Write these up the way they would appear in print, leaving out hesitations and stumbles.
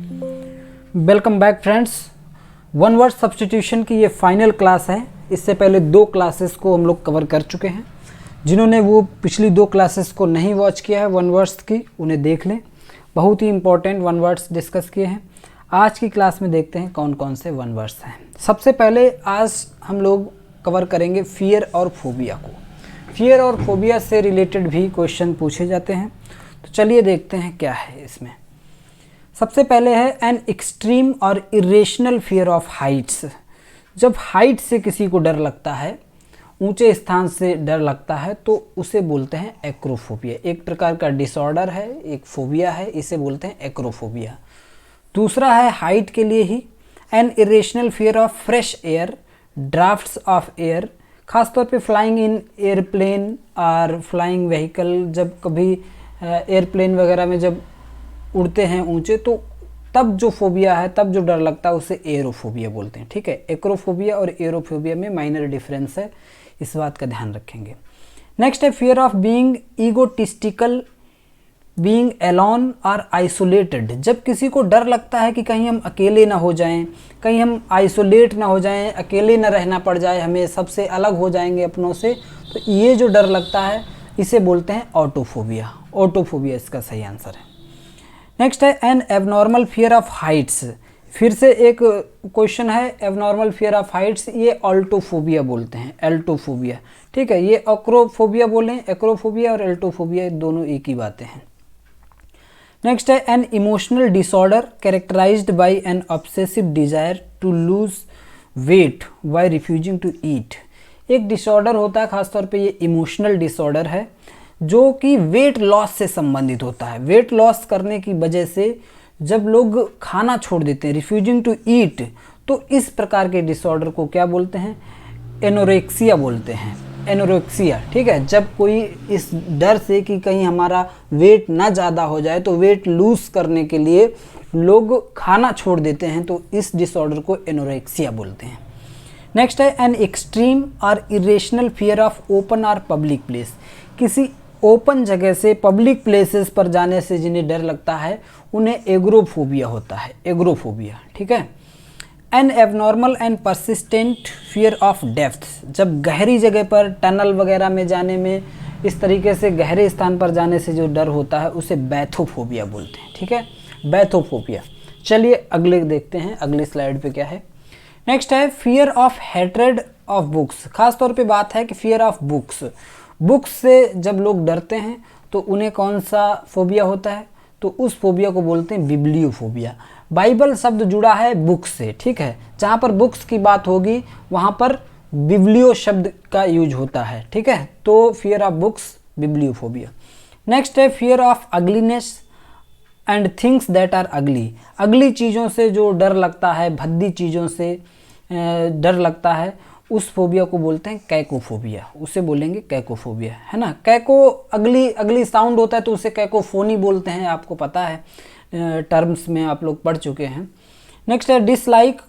Welcome back friends. One word substitution की ये final class है। इससे पहले दो क्लासेस को हम लोग कवर कर चुके हैं। जिन्होंने वो पिछली दो क्लासेस को नहीं वॉच किया है वन वर्ड्स की, उन्हें देख लें। बहुत ही इंपॉर्टेंट वन वर्ड्स डिस्कस किए हैं। आज की क्लास में देखते हैं कौन कौन से वन वर्ड्स हैं। सबसे पहले आज हम लोग कवर करेंगे फियर और फोबिया को। फियर और फोबिया से रिलेटेड भी क्वेश्चन पूछे जाते हैं, तो चलिए देखते हैं क्या है इसमें। सबसे पहले है एन एक्सट्रीम और इरेशनल फियर ऑफ हाइट्स। जब हाइट से किसी को डर लगता है, ऊंचे स्थान से डर लगता है, तो उसे बोलते हैं एक्रोफोबिया। एक प्रकार का डिसऑर्डर है, एक फोबिया है, इसे बोलते हैं एक्रोफोबिया। दूसरा है हाइट के लिए ही an irrational fear of fresh air, drafts of air, खासतौर पे फ्लाइंग इन एयरप्लेन और फ्लाइंग व्हीकल। जब कभी एयरप्लेन वगैरह में जब उड़ते हैं ऊंचे, तो तब जो फोबिया है, तब जो डर लगता है, उसे एरोफोबिया बोलते हैं। ठीक है, एक्रोफोबिया और एरोफोबिया में माइनर डिफरेंस है, इस बात का ध्यान रखेंगे। नेक्स्ट है fear of being egotistical, being alone और आइसोलेटेड। जब किसी को डर लगता है कि कहीं हम अकेले ना हो जाएं, कहीं हम आइसोलेट ना हो जाएं, अकेले ना रहना पड़ जाए हमें, सबसे अलग हो जाएंगे अपनों से, तो ये जो डर लगता है इसे बोलते हैं ऑटोफोबिया। ऑटोफोबिया इसका सही आंसर है। नेक्स्ट है N abnormal fear of Heights. फिर से एक क्वेश्चन है एबनॉर्मल फियर ऑफ हाइट्स, ये ऑल्टोफोबिया बोलते हैं, एल्टोफोबिया। ठीक है, ये एक्रोफोबिया बोलें, एक्रोफोबिया और एल्टोफोबिया दोनों एक ही बातें हैं। नेक्स्ट है an emotional disorder characterized by an obsessive desire to lose weight by refusing to eat. एक डिसऑर्डर होता है, खासतौर पे ये इमोशनल डिसऑर्डर है, जो कि वेट लॉस से संबंधित होता है। वेट लॉस करने की वजह से जब लोग खाना छोड़ देते हैं, रिफ्यूजिंग टू ईट, तो इस प्रकार के डिसऑर्डर को क्या बोलते हैं? एनोरेक्सिया बोलते हैं, एनोरेक्सिया। ठीक है, जब कोई इस डर से कि कहीं हमारा वेट ना ज़्यादा हो जाए, तो वेट लूज करने के लिए लोग खाना छोड़ देते हैं, तो इस डिसऑर्डर को एनोरेक्सिया बोलते हैं। नेक्स्ट है एन एक्सट्रीम और इरेशनल फियर ऑफ ओपन और पब्लिक प्लेस। किसी ओपन जगह से, पब्लिक प्लेसेस पर जाने से जिन्हें डर लगता है, उन्हें एग्रोफोबिया होता है, एग्रोफोबिया। ठीक है। N abnormal and persistent fear of depths. जब गहरी जगह पर, टनल वगैरह में जाने में, इस तरीके से गहरे स्थान पर जाने से जो डर होता है, उसे बैथोफोबिया बोलते हैं। ठीक है, बैथोफोबिया। चलिए अगले देखते हैं, अगली स्लाइड पे क्या है। नेक्स्ट है fear of hatred of books. खासतौर पे बात है कि फियर ऑफ बुक्स, बुक्स से जब लोग डरते हैं तो उन्हें कौन सा फोबिया होता है? तो उस फोबिया को बोलते हैं बिब्लियोफोबिया। बाइबल शब्द जुड़ा है बुक्स से। ठीक है, जहाँ पर बुक्स की बात होगी वहाँ पर बिब्लियो शब्द का यूज होता है। ठीक है, तो fear of books, bibliophobia. Next है fear of ugliness and things that are ugly. अगली चीज़ों से जो डर लगता है, भद्दी चीज़ों से डर लगता है, उस फोबिया को बोलते हैं कैकोफोबिया। उसे बोलेंगे कैकोफोबिया, है ना। कैको अगली अगली साउंड होता है, तो उसे कैकोफोनी बोलते हैं, आपको पता है, टर्म्स में आप लोग पढ़ चुके हैं। नेक्स्ट है dislike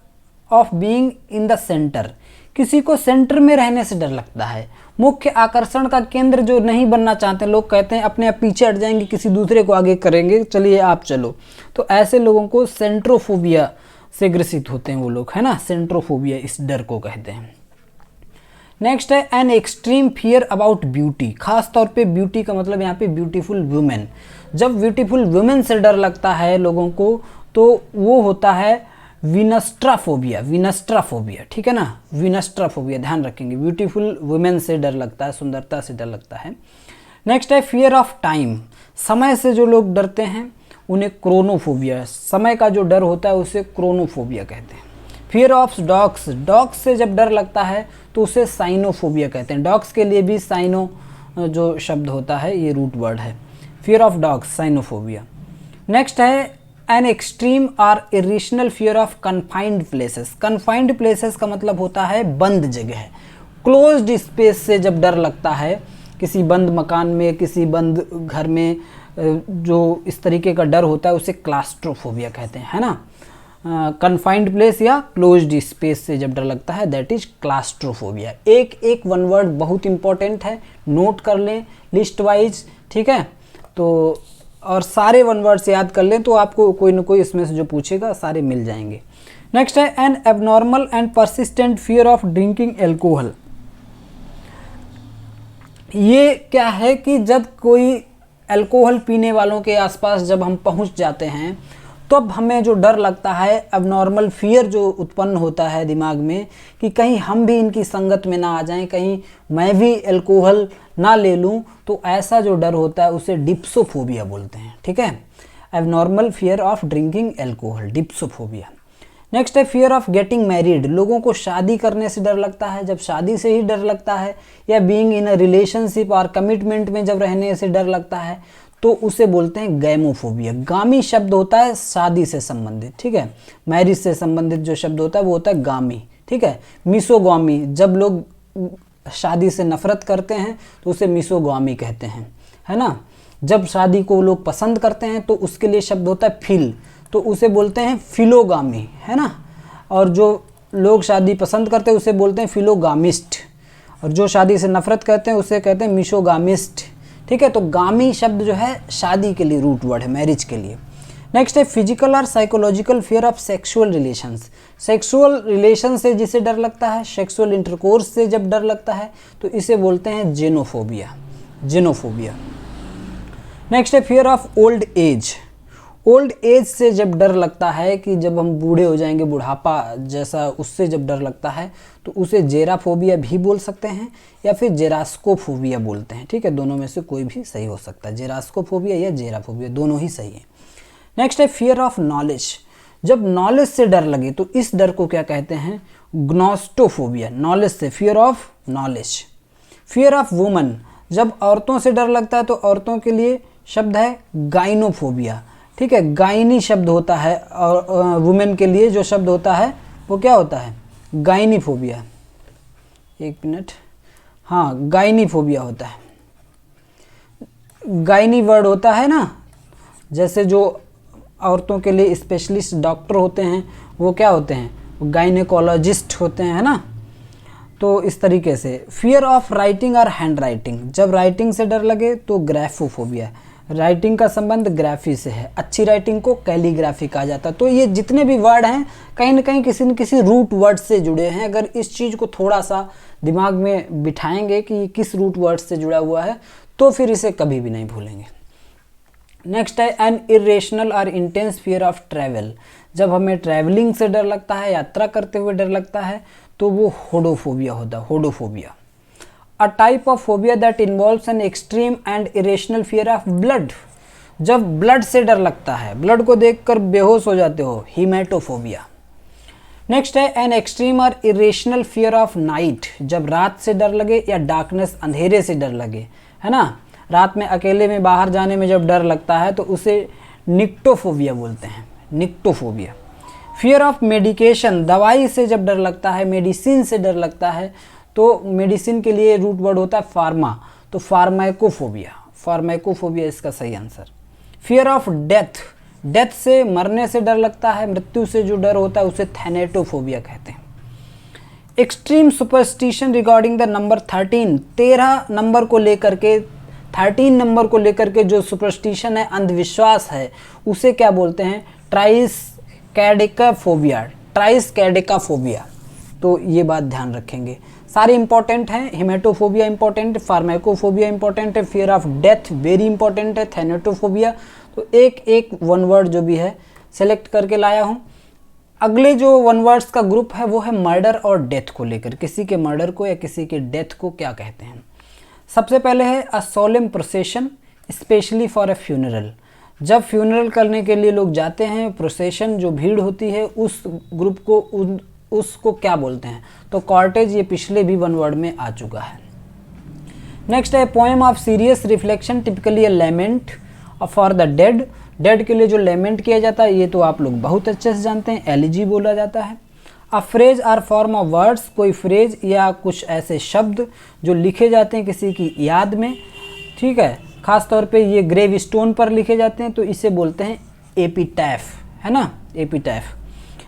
of being in the centre. किसी को सेंटर में रहने से डर लगता है, मुख्य आकर्षण का केंद्र जो नहीं बनना चाहते, लोग कहते हैं अपने आप पीछे हट जाएंगे, किसी दूसरे को आगे करेंगे, चलिए आप चलो, तो ऐसे लोगों को सेंट्रोफोबिया से ग्रसित होते हैं वो लोग, है ना। सेंट्रोफोबिया इस डर को कहते हैं। नेक्स्ट है an extreme fear about beauty. खास तौर पे ब्यूटी का मतलब यहाँ पे ब्यूटीफुल वुमेन। जब ब्यूटीफुल वुमेन से डर लगता है लोगों को, तो वो होता है विनस्ट्राफोबिया, विनस्ट्राफोबिया। ठीक है ना, विनस्ट्राफोबिया, ध्यान रखेंगे। ब्यूटीफुल वुमेन से डर लगता है, सुंदरता से डर लगता है। नेक्स्ट है फियर ऑफ टाइम। समय से जो लोग डरते हैं उन्हें क्रोनोफोबिया, समय का जो डर होता है उसे क्रोनोफोबिया कहते हैं। फियर ऑफ डॉग्स, डॉग्स से जब डर लगता है तो उसे साइनोफोबिया कहते हैं। डॉग्स के लिए भी साइनो जो शब्द होता है, ये रूट वर्ड है। Fear of dogs, Sinophobia. Next है एन एक्सट्रीम और irrational fear of confined places. Confined places का मतलब होता है बंद जगह। क्लोज्ड स्पेस से जब डर लगता है, किसी बंद मकान में, किसी बंद घर में जो इस तरीके का डर होता है, उसे क्लास्ट्रोफोबिया कहते हैं, है ना। कन्फाइंड प्लेस या क्लोज्ड स्पेस से जब डर लगता है, दैट इज क्लास्ट्रोफोबिया। एक एक वन वर्ड बहुत इंपॉर्टेंट है, नोट कर लें लिस्ट वाइज। ठीक है, तो और सारे वन वर्ड्स याद कर लें तो आपको कोई ना कोई इसमें से जो पूछेगा सारे मिल जाएंगे। नेक्स्ट है N abnormal and persistent fear of drinking alcohol. ये क्या है कि जब कोई अल्कोहल पीने वालों के आसपास जब हम पहुंच जाते हैं तब हमें जो डर लगता है, एबनॉर्मल फियर जो उत्पन्न होता है दिमाग में कि कहीं हम भी इनकी संगत में ना आ जाएं, कहीं मैं भी अल्कोहल ना ले लूं, तो ऐसा जो डर होता है उसे डिप्सोफोबिया बोलते हैं। ठीक है, abnormal fear of drinking alcohol, dipsophobia. Next है फियर ऑफ गेटिंग मैरिड। लोगों को शादी करने से डर लगता है, जब शादी से ही डर लगता है, या बीइंग इन अ रिलेशनशिप और कमिटमेंट में जब रहने से डर लगता है तो उसे बोलते हैं गैमोफोबिया। गामी शब्द होता है शादी से संबंधित, ठीक है, मैरिज से संबंधित जो शब्द होता है वो होता है गामी। ठीक है, मिसोगामी, जब लोग शादी से नफरत करते हैं तो उसे मिसोगामी कहते हैं, है ना। जब शादी को लोग पसंद करते हैं तो उसके लिए शब्द होता है फिल, तो उसे बोलते हैं फिलोगामी, है ना। और जो लोग शादी पसंद करते हैं उसे बोलते हैं फिलोगामिस्ट, और जो शादी से नफरत करते हैं उसे कहते हैं मिसोगामिस्ट। ठीक है, तो गामी शब्द जो है शादी के लिए रूट वर्ड है, मैरिज के लिए। नेक्स्ट है फिजिकल और psychological fear of sexual relations. Sexual relation से जिसे डर लगता है, सेक्सुअल इंटरकोर्स से जब डर लगता है तो इसे बोलते हैं जेनोफोबिया, जेनोफोबिया। नेक्स्ट है fear of old age. Old age से जब डर लगता है कि जब हम बूढ़े हो जाएंगे, बुढ़ापा जैसा, उससे जब डर लगता है तो उसे जेराफोबिया भी बोल सकते हैं या फिर जेरास्कोफोबिया बोलते हैं। ठीक है, दोनों में से कोई भी सही हो सकता है, जेरास्कोफोबिया या जेराफोबिया, दोनों ही सही है। नेक्स्ट है फियर ऑफ नॉलेज। जब नॉलेज से डर लगे तो इस डर को क्या कहते हैं, ग्नोस्टोफोबिया, नॉलेज से, fear of knowledge. Fear of woman, जब औरतों से डर लगता है तो औरतों के लिए शब्द है गाइनोफोबिया। ठीक है, गाइनी शब्द होता है, और वुमेन के लिए जो शब्द होता है वो क्या होता है, गाइनीफोबिया। एक मिनट, हाँ, गाइनीफोबिया होता है। गाइनी वर्ड होता है ना, जैसे जो औरतों के लिए स्पेशलिस्ट डॉक्टर होते हैं वो क्या होते हैं, गाइनेकोलॉजिस्ट होते हैं, है ना। तो इस तरीके से फियर ऑफ राइटिंग और हैंड राइटिंग, जब राइटिंग से डर लगे तो ग्राफोफोबिया। राइटिंग का संबंध ग्राफी से है, अच्छी राइटिंग को कैलीग्राफी कहा जाता है। तो ये जितने भी वर्ड हैं कहीं ना कहीं किसी न किसी रूट वर्ड से जुड़े हैं। अगर इस चीज़ को थोड़ा सा दिमाग में बिठाएंगे कि ये किस रूट वर्ड से जुड़ा हुआ है तो फिर इसे कभी भी नहीं भूलेंगे। नेक्स्ट है एन इरेशनल और इंटेंस फियर ऑफ ट्रैवल। जब हमें ट्रैवलिंग से डर लगता है, यात्रा करते हुए डर लगता है, तो वो होडोफोबिया होता है, होडोफोबिया। A type of phobia that involves an extreme and irrational fear of blood. जब ब्लड से डर लगता है, ब्लड को देखकर बेहोश हो जाते हो, हीमेटोफोबिया। नेक्स्ट है एन एक्सट्रीम और इरेशनल फियर ऑफ नाइट। जब रात से डर लगे या डार्कनेस, अंधेरे से डर लगे, है ना, रात में अकेले में बाहर जाने में जब डर लगता है तो उसे निक्टोफोबिया बोलते हैं, निक्टोफोबिया। फियर ऑफ मेडिकेशन, दवाई से जब डर लगता है, मेडिसिन से डर लगता है, तो मेडिसिन के लिए रूट वर्ड होता है फार्मा, तो फार्माकोफोबिया, फार्माकोफोबिया इसका सही answer. Fear of death, death से, मरने से डर लगता है, मृत्यु से जो डर होता है उसे थैनेटोफोबिया कहते हैं। Extreme superstition regarding the number 13, 13 number को लेकर के, 13 नंबर को लेकर के जो सुपरस्टिशन है, अंधविश्वास है, उसे क्या बोलते हैं, ट्राइस्कैडिकाफोबिया, ट्राइस्कैडिकाफोबिया। तो ये बात ध्यान रखेंगे, सारे इंपॉर्टेंट हैं। हिमेटोफोबिया इंपॉर्टेंट है, फार्माकोफोबिया इंपॉर्टेंट है, fear of death very important है, थैनेटोफोबिया। तो एक एक वन वर्ड जो भी है सेलेक्ट करके लाया हूँ। अगले जो वन वर्ड्स का ग्रुप है वो है मर्डर और डेथ को लेकर, किसी के मर्डर को या किसी के डेथ को क्या कहते हैं। सबसे पहले है a solemn procession specially for a funeral. जब फ्यूनरल करने के लिए लोग जाते हैं, प्रोसेशन जो भीड़ होती है, उस ग्रुप को उसको क्या बोलते हैं, तो कॉर्टेज, ये पिछले भी वन वर्ड में आ चुका है। नेक्स्ट है poem of serious reflection typically a lament for the dead. Dead के लिए जो लेमेंट किया जाता है ये तो आप लोग बहुत अच्छे से जानते हैं, एलिजी बोला जाता है। A phrase or form of words, कोई फ्रेज या कुछ ऐसे शब्द जो लिखे जाते हैं किसी की याद में, ठीक है, खास तौर पे ये ग्रेव स्टोन पर लिखे जाते हैं, तो इसे बोलते हैं एपिटैफ, है ना, एपिटैफ।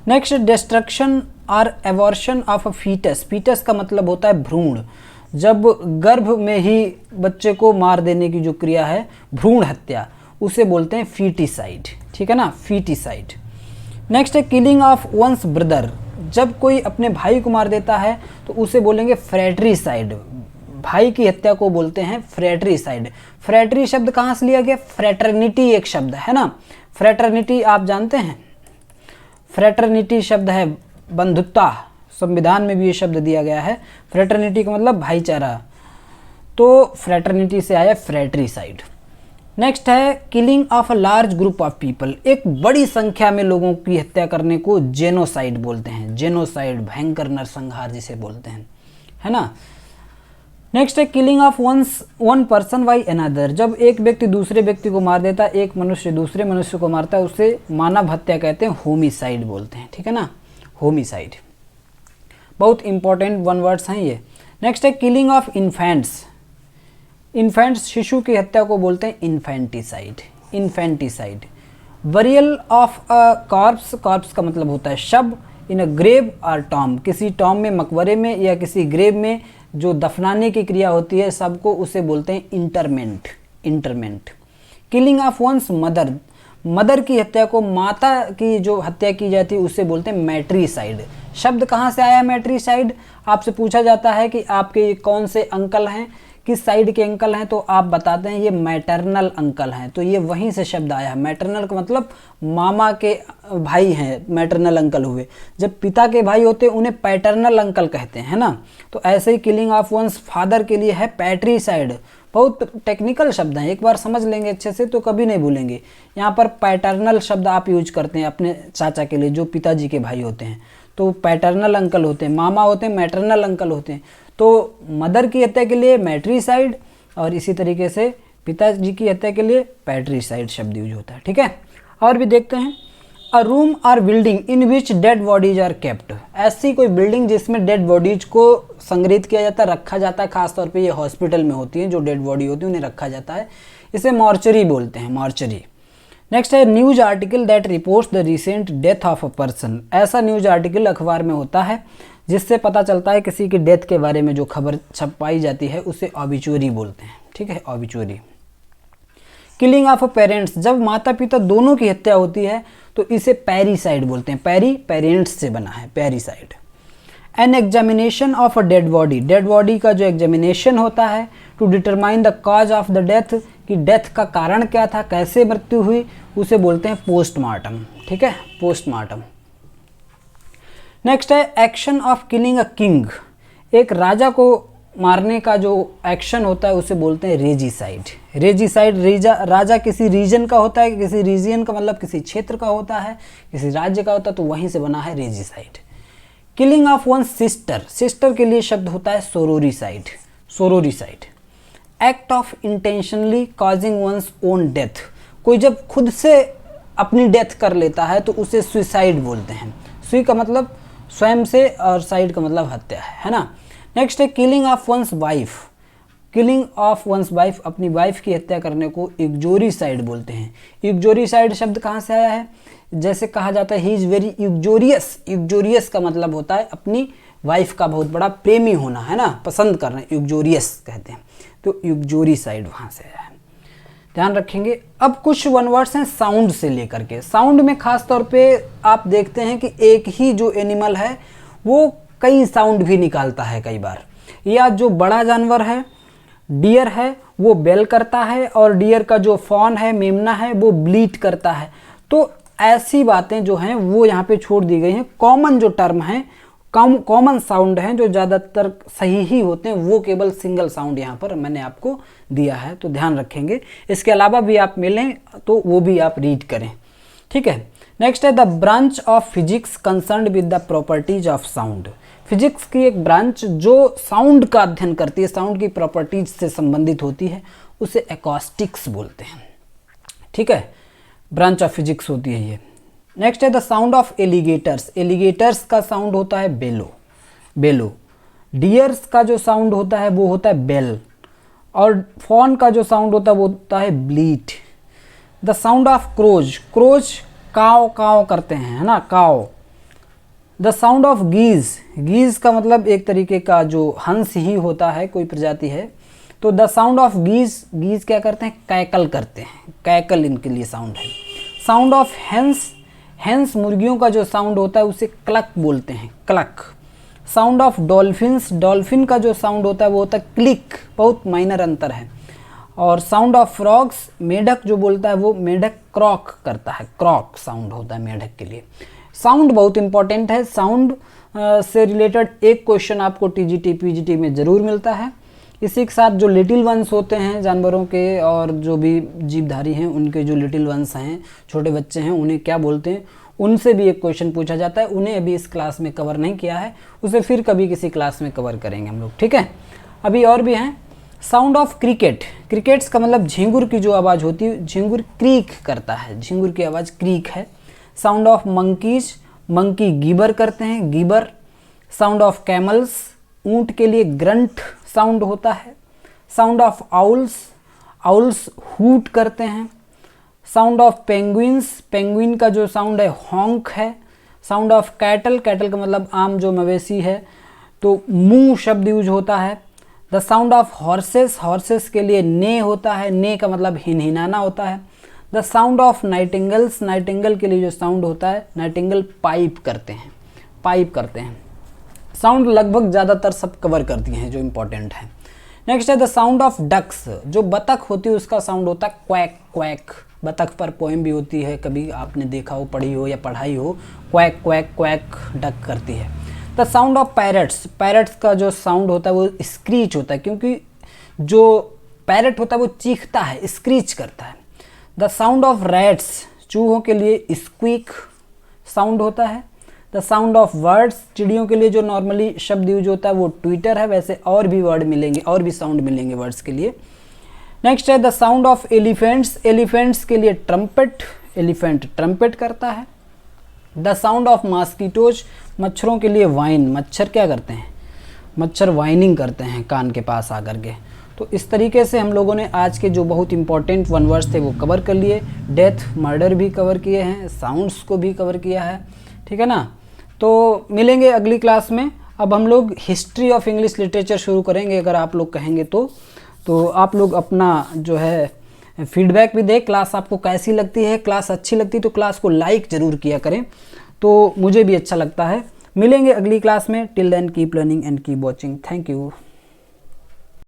नेक्स्ट डिस्ट्रक्शन और एवॉर्शन ऑफ अ फीटस। फीटस का मतलब होता है भ्रूण। जब गर्भ में ही बच्चे को मार देने की जो क्रिया है, भ्रूण हत्या, उसे बोलते हैं फीटिसाइड, ठीक है ना, फीटिसाइड। नेक्स्ट है किलिंग ऑफ वंस ब्रदर, जब कोई अपने भाई को मार देता है तो उसे बोलेंगे फ्रैट्रीसाइड, भाई की हत्या को बोलते हैं फ्रैट्रीसाइड। फ्रैट्री शब्द कहाँ से लिया गया, फ्रैटर्निटी एक शब्द है ना, फ्रैटर्निटी आप जानते हैं, फ्रैटर्निटी शब्द है बंधुता, संविधान में भी ये शब्द दिया गया है, फ्रैटर्निटी का मतलब भाईचारा, तो फ्रैटर्निटी से आया फ्रैट्रीसाइड। नेक्स्ट है killing of a large group of people, एक बड़ी संख्या में लोगों की हत्या करने को जेनोसाइड बोलते हैं, जेनोसाइड भयंकर नरसंहार जिसे बोलते हैं, है ना। नेक्स्ट है killing of one person by another, जब एक व्यक्ति दूसरे व्यक्ति को मार देता है, एक मनुष्य दूसरे मनुष्य को मारता है, उसे मानव हत्या कहते हैं, होमिसाइड बोलते हैं, ठीक है ना, होमिसाइड। बहुत इंपॉर्टेंट वन वर्ड्स हैं ये। नेक्स्ट है किलिंग ऑफ इन्फेंट्स, इन्फेंट्स शिशु की हत्या को बोलते हैं infanticide, infanticide. Burial of a corps, corps का मतलब होता है शव, इन अ ग्रेव और टॉम, किसी टॉम में मकबरे में या किसी ग्रेव में जो दफनाने की क्रिया होती है सबको उसे बोलते हैं interment, interment. Killing of one's mother, mother की हत्या को, माता की जो हत्या की जाती है उसे बोलते हैं मैट्रीसाइड। शब्द कहाँ से आया मैट्रीसाइड, आपसे पूछा जाता है कि आपके कौन से अंकल हैं, किस साइड के अंकल हैं, तो आप बताते हैं ये मैटरनल अंकल हैं, तो ये वहीं से शब्द आया है। मैटरनल का मतलब मामा के भाई हैं, मैटरनल अंकल हुए। जब पिता के भाई होते हैं उन्हें पैटर्नल अंकल कहते हैं, है ना। तो ऐसे ही किलिंग ऑफ वंस फादर के लिए है पैट्रीसाइड। बहुत टेक्निकल शब्द हैं, एक बार समझ लेंगे अच्छे से तो कभी नहीं भूलेंगे। यहाँ पर पैटर्नल शब्द आप यूज करते हैं अपने चाचा के लिए जो पिताजी के भाई होते हैं, तो पैटर्नल अंकल होते हैं, मामा होते हैं, मैटरनल अंकल होते हैं। तो मदर की हत्या के लिए मैट्रीसाइड और इसी तरीके से पिताजी की हत्या के लिए पैट्रीसाइड शब्द यूज होता है, ठीक है। और भी देखते हैं, a room or building in which dead bodies are kept, ऐसी कोई बिल्डिंग जिसमें डेड बॉडीज को संग्रहित किया जाता है, रखा जाता है, खासतौर पे ये हॉस्पिटल में होती है, जो डेड बॉडी होती है उन्हें रखा जाता है, इसे मॉर्चरी बोलते हैं, मॉर्चरी। नेक्स्ट है news article that reports the recent death of a person, ऐसा न्यूज आर्टिकल अखबार में होता है जिससे पता चलता है किसी की डेथ के बारे में जो खबर छपाई जाती है उसे ऑबिचुअरी बोलते हैं, ठीक है, ऑबिचुअरी। किलिंग ऑफ पेरेंट्स, जब माता पिता दोनों की हत्या होती है तो इसे पैरीसाइड बोलते हैं, पैरी पेरेंट्स से बना है, parricide. An examination of a dead body, dead body का जो एग्जामिनेशन होता है to determine the cause of the death, कि डेथ का कारण क्या था, कैसे मृत्यु हुई, उसे बोलते हैं पोस्टमार्टम, ठीक है, पोस्टमार्टम। नेक्स्ट है action of killing a king, एक राजा को मारने का जो एक्शन होता है उसे बोलते हैं रेजिसाइड, रेजिसाइड। राजा किसी रीजन का होता है, किसी रीजन का मतलब किसी क्षेत्र का होता है, किसी राज्य का होता है, तो वहीं से बना है regicide. Killing of one sister, sister के लिए शब्द होता है sororicide, sororicide. Act of intentionally causing one's own death, कोई जब खुद से अपनी डेथ कर लेता है तो उसे सुसाइड बोलते हैं। सुई का मतलब स्वयं से और साइड का मतलब हत्या है ना। नेक्स्ट है killing of one's wife, killing of one's wife, अपनी वाइफ की हत्या करने को इग्जोरीसाइड बोलते हैं। इग्जोरीसाइड शब्द कहाँ से आया है, जैसे कहा जाता है ही इज़ वेरी इग्जोरियस, इग्जोरियस का मतलब होता है अपनी वाइफ का बहुत बड़ा प्रेमी होना, है ना, पसंद करना, इग्जोरियस कहते हैं, तो इग्जोरीसाइड वहाँ से आया है, ध्यान रखेंगे। अब कुछ वन वर्ड्स हैं साउंड से लेकर के, साउंड में खास तौर पे आप देखते हैं कि एक ही जो एनिमल है वो कई साउंड भी निकालता है कई बार, या जो बड़ा जानवर है डियर है वो बेल करता है, और डियर का जो फॉन है मेमना है वो ब्लीट करता है। तो ऐसी बातें जो हैं वो यहाँ पे छोड़ दी गई हैं। कॉमन जो टर्म है, कॉमन साउंड हैं जो ज़्यादातर सही ही होते हैं, वो केवल सिंगल साउंड यहाँ पर मैंने आपको दिया है, तो ध्यान रखेंगे। इसके अलावा भी आप मिलें तो वो भी आप रीड करें, ठीक है। नेक्स्ट है the branch of physics concerned with the properties of sound, physics की एक ब्रांच जो साउंड का अध्ययन करती है, साउंड की प्रॉपर्टीज से संबंधित होती है, उसे एकॉस्टिक्स बोलते हैं, ठीक है, ब्रांच ऑफ फिजिक्स होती है ये। नेक्स्ट है the sound of alligators, alligators का साउंड होता है बेलो, बेलो। डियर्स का जो साउंड होता है वो होता है बेल, और फॉन का जो साउंड होता है वो होता है bleat. The sound of crows, crows काव काव करते हैं, है ना, काव। The sound of geese, geese का मतलब एक तरीके का जो हंस ही होता है, कोई प्रजाति है, तो द साउंड ऑफ गीज, गीज क्या करते हैं, कैकल करते हैं, कैकल इनके लिए साउंड है। साउंड ऑफ हेंस, हेंस मुर्गियों का जो साउंड होता है उसे क्लक बोलते हैं, clock. Sound of dolphins, dolphin का जो साउंड होता है वो होता है क्लिक, बहुत माइनर अंतर है। और साउंड ऑफ फ्रॉग्स, मेढक जो बोलता है वो मेढक क्रॉक करता है, क्रॉक साउंड होता है मेढक के लिए। साउंड बहुत इंपॉर्टेंट है, साउंड से रिलेटेड एक क्वेश्चन आपको टीजीटी पीजीटी में ज़रूर मिलता है। इसी के साथ जो लिटिल वंस होते हैं जानवरों के और जो भी जीवधारी हैं उनके जो लिटिल वंस हैं, छोटे बच्चे हैं, उन्हें क्या बोलते हैं, उनसे भी एक क्वेश्चन पूछा जाता है। उन्हें अभी इस क्लास में कवर नहीं किया है, उसे फिर कभी किसी क्लास में कवर करेंगे हम लोग, ठीक है। अभी और भी हैं। साउंड ऑफ क्रिकेट, क्रिकेट्स का मतलब झिंगुर की जो आवाज़ होती है, झिंगुर क्रीक करता है, झिंगुर की आवाज़ क्रीक है। साउंड ऑफ मंकीज, मंकी गीबर करते हैं, गीबर। साउंड ऑफ कैमल्स, ऊंट के लिए ग्रंट साउंड होता है। Sound of owls, owls hoot करते हैं। साउंड ऑफ पेंगुइन्स, पेंगुइन का जो साउंड है हॉन्क है। साउंड ऑफ कैटल, कैटल का मतलब आम जो मवेशी है, तो मू शब्द यूज होता है। The sound of horses, horses के लिए ने होता है, ने का मतलब हिनहिनाना होता है। द साउंड ऑफ नाइटिंगल्स, नाइटिंगल के लिए जो साउंड होता है, नाइटिंगल पाइप करते हैं, पाइप करते हैं। साउंड लगभग ज़्यादातर सब कवर करती हैं जो इम्पोर्टेंट है। नेक्स्ट है द साउंड ऑफ डक्स, जो बतख होती है उसका साउंड होता है क्वैक, क्वैक। बतख पर पोएम भी होती है, कभी आपने देखा हो, पढ़ी हो या पढ़ाई हो, क्वैक क्वैक क्वैक डक करती है। The sound of parrots, parrots का जो साउंड होता है वो स्क्रीच होता है, क्योंकि जो पैरट होता है वो चीखता है, स्क्रीच करता है। द साउंड ऑफ रैट्स, चूहों के लिए स्क्वीक साउंड होता है। द साउंड ऑफ वर्ड्स, चिड़ियों के लिए जो नॉर्मली शब्द यूज होता है वो ट्विटर है, वैसे और भी वर्ड मिलेंगे, और भी साउंड मिलेंगे वर्ड्स के लिए। नेक्स्ट है the sound of elephants, elephants के लिए ट्रम्पेट, एलिफेंट ट्रम्पेट करता है। द साउंड ऑफ मॉस्किटोज, मच्छरों के लिए वाइन, मच्छर क्या करते हैं, मच्छर वाइनिंग करते हैं कान के पास आकर के। तो इस तरीके से हम लोगों ने आज के जो बहुत इंपॉर्टेंट वन वर्ड्स थे वो कवर कर लिए। डेथ, मर्डर भी कवर किए हैं, साउंड्स को भी कवर किया है, ठीक है ना। तो मिलेंगे अगली क्लास में। अब हम लोग हिस्ट्री ऑफ इंग्लिश लिटरेचर शुरू करेंगे, अगर आप लोग कहेंगे तो आप लोग अपना जो है फीडबैक भी दें, क्लास आपको कैसी लगती है। क्लास अच्छी लगती है तो क्लास को लाइक ज़रूर किया करें, तो मुझे भी अच्छा लगता है। मिलेंगे अगली क्लास में। Till then keep learning and keep watching. Thank you.